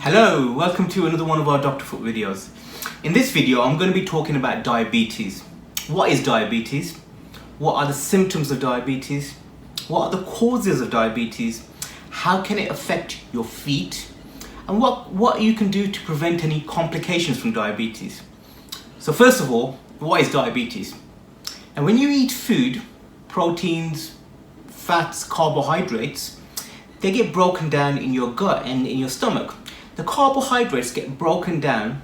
Hello, welcome to another one of our Dr. Foot videos. In this video, I'm going to be talking about diabetes. What is diabetes? What are the symptoms of diabetes? What are the causes of diabetes? How can it affect your feet? And what you can do to prevent any complications from diabetes. So first of all, what is diabetes? And when you eat food, proteins, fats, carbohydrates, they get broken down in your gut and in your stomach. The carbohydrates get broken down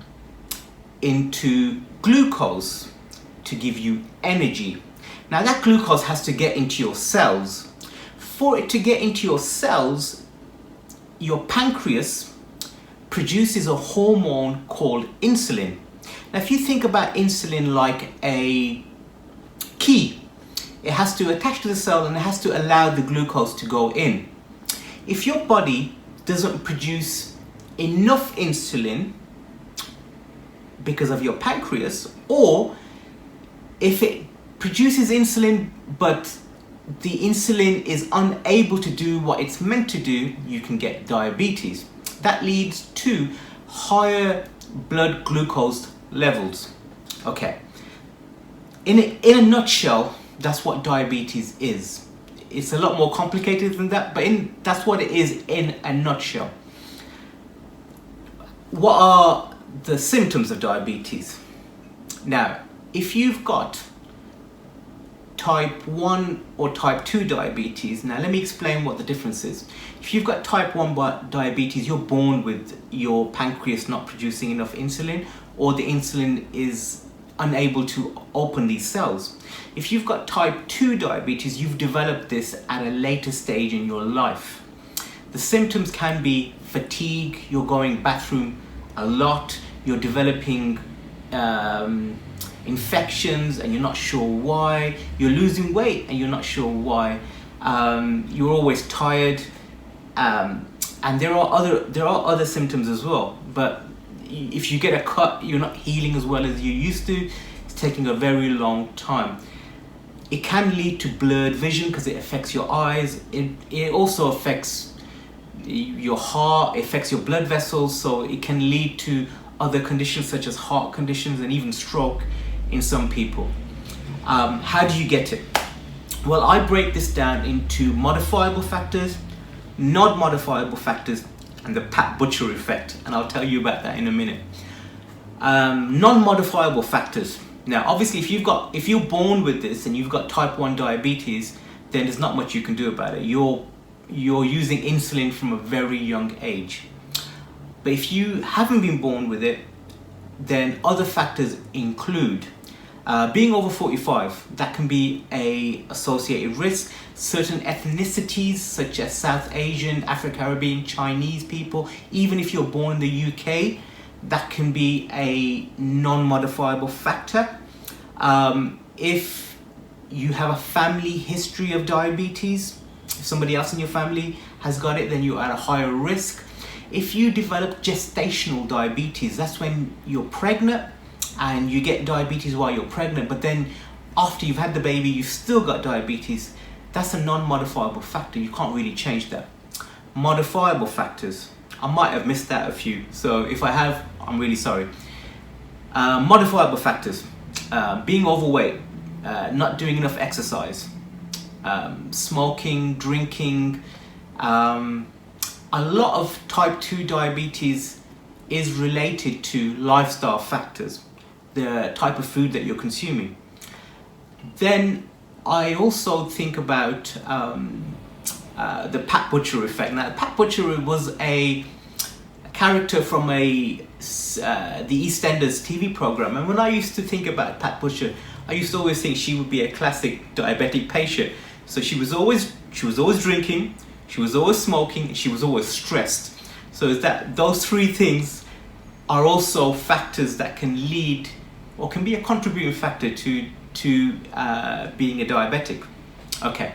into glucose to give you energy. Now that glucose has to get into your cells. For it to get into your cells, your pancreas produces a hormone called insulin. Now if you think about insulin like a key, it has to attach to the cell and it has to allow the glucose to go in. If your body doesn't produce enough insulin because of your pancreas, or if it produces insulin but the insulin is unable to do what it's meant to do, you can get diabetes. That leads to higher blood glucose levels. Okay, in a nutshell, that's what diabetes is. It's a lot more complicated than that, but that's what it is in a nutshell. What are the symptoms of diabetes? Now, if you've got type 1 or type 2 diabetes, now let me explain what the difference is. If you've got type 1 diabetes, you're born with your pancreas not producing enough insulin, or the insulin is unable to open these cells. If you've got type 2 diabetes, you've developed this at a later stage in your life. The symptoms can be fatigue, you're going bathroom a lot, you're developing infections and you're not sure why, you're losing weight and you're not sure why, you're always tired, and there are other symptoms as well. But if you get a cut, you're not healing as well as you used to. It's taking a very long time. It can lead to blurred vision because it affects your eyes. It also affects your heart, it affects your blood vessels, so it can lead to other conditions such as heart conditions and even stroke in some people. How do you get it? Well, I break this down into modifiable factors, not modifiable factors, and the Pat Butcher effect, and I'll tell you about that in a minute. Non-modifiable factors. Now obviously if you're born with this and you've got type 1 diabetes, then there's not much you can do about it. You're using insulin from a very young age. But if you haven't been born with it, then other factors include being over 45. That can be a associated risk. Certain ethnicities such as South Asian, Afro-Caribbean, Chinese people, even if you're born in the UK, that can be a non-modifiable factor. If you have a family history of diabetes, if somebody else in your family has got it, then you're at a higher risk. If you develop gestational diabetes, that's when you're pregnant and you get diabetes while you're pregnant, but then after you've had the baby, you've still got diabetes. That's a non-modifiable factor. You can't really change that. Modifiable factors, I might have missed out a few, so if I have, I'm really sorry. Modifiable factors, being overweight, not doing enough exercise, smoking, drinking. A lot of type 2 diabetes is related to lifestyle factors, the type of food that you're consuming. Then I also think about the Pat Butcher effect. Now, Pat Butcher was a character from the EastEnders TV program, and when I used to think about Pat Butcher, I used to always think she would be a classic diabetic patient. So she was always drinking, she was always smoking, and she was always stressed. So is that those three things are also factors that can lead or can be a contributing factor to being a diabetic. Okay,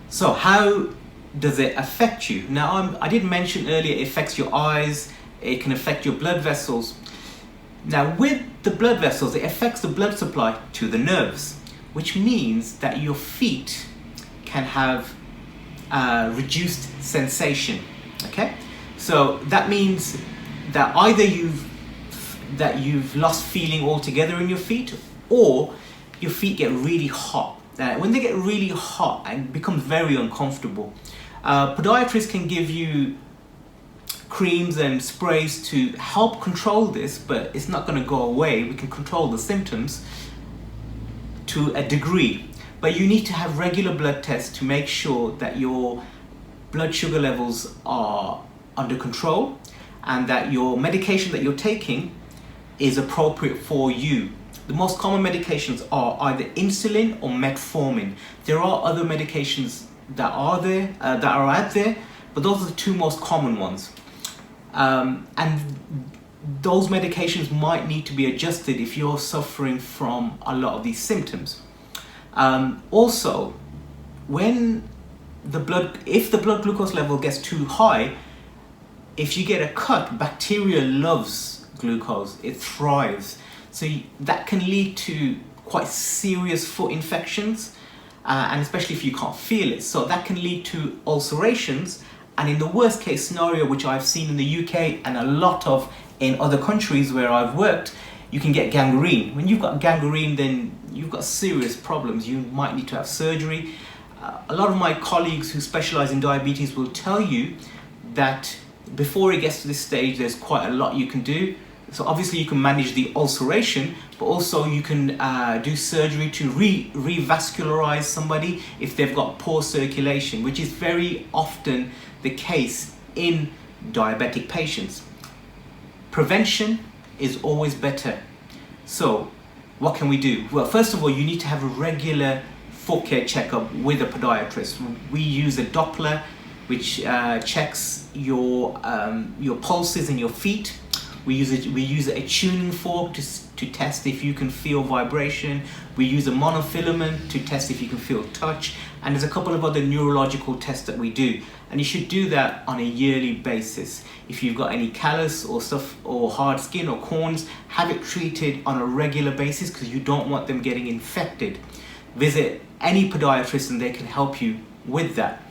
so how does it affect you? Now I did mention earlier it affects your eyes, it can affect your blood vessels. Now with the blood vessels, it affects the blood supply to the nerves, which means that your feet can have reduced sensation. Okay, so that means that either you've lost feeling altogether in your feet, or your feet get really hot. When they get really hot and become very uncomfortable, podiatrists can give you creams and sprays to help control this, but it's not going to go away. We can control the symptoms to a degree, but you need to have regular blood tests to make sure that your blood sugar levels are under control and that your medication that you're taking is appropriate for you. The most common medications are either insulin or metformin. There are other medications that are out there, but those are the two most common ones. And those medications might need to be adjusted if you're suffering from a lot of these symptoms. Also, if the blood glucose level gets too high, if you get a cut, bacteria loves glucose, it thrives. So that can lead to quite serious foot infections, and especially if you can't feel it. So that can lead to ulcerations, and in the worst case scenario, which I've seen in the UK and a lot of in other countries where I've worked, you can get gangrene. When you've got gangrene, then you've got serious problems. You might need to have surgery. A lot of my colleagues who specialize in diabetes will tell you that before it gets to this stage, there's quite a lot you can do. So obviously you can manage the ulceration, but also you can do surgery to revascularize somebody if they've got poor circulation, which is very often the case in diabetic patients. Prevention is always better. So what can we do? Well, first of all, you need to have a regular foot care checkup with a podiatrist. We use a Doppler, which checks your pulses in your feet. We use a tuning fork to test if you can feel vibration. We use a monofilament to test if you can feel touch. And there's a couple of other neurological tests that we do. And you should do that on a yearly basis. If you've got any callus or stuff or hard skin or corns, have it treated on a regular basis because you don't want them getting infected. Visit any podiatrist and they can help you with that.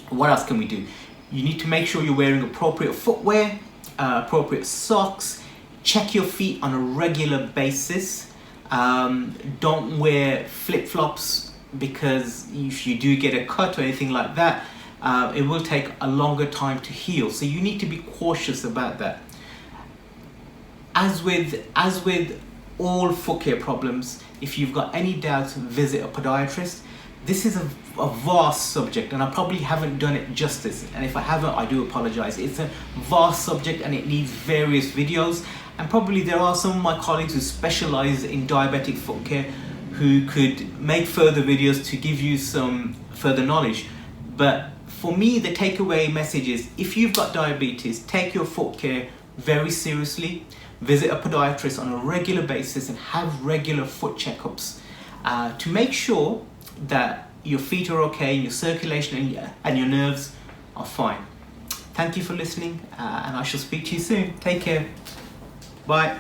What else can we do? You need to make sure you're wearing appropriate footwear, appropriate socks. Check your feet on a regular basis. Don't wear flip-flops, because if you do get a cut or anything like that, it will take a longer time to heal. So you need to be cautious about that. As with all foot care problems, if you've got any doubts, visit a podiatrist. This is a vast subject, and I probably haven't done it justice, and if I haven't, I do apologize. It's a vast subject and it needs various videos, and probably there are some of my colleagues who specialize in diabetic foot care who could make further videos to give you some further knowledge. But for me, the takeaway message is, if you've got diabetes, take your foot care very seriously. Visit a podiatrist on a regular basis and have regular foot checkups to make sure that your feet are okay, your circulation and your nerves are fine. Thank you for listening, and I shall speak to you soon. Take care. Bye.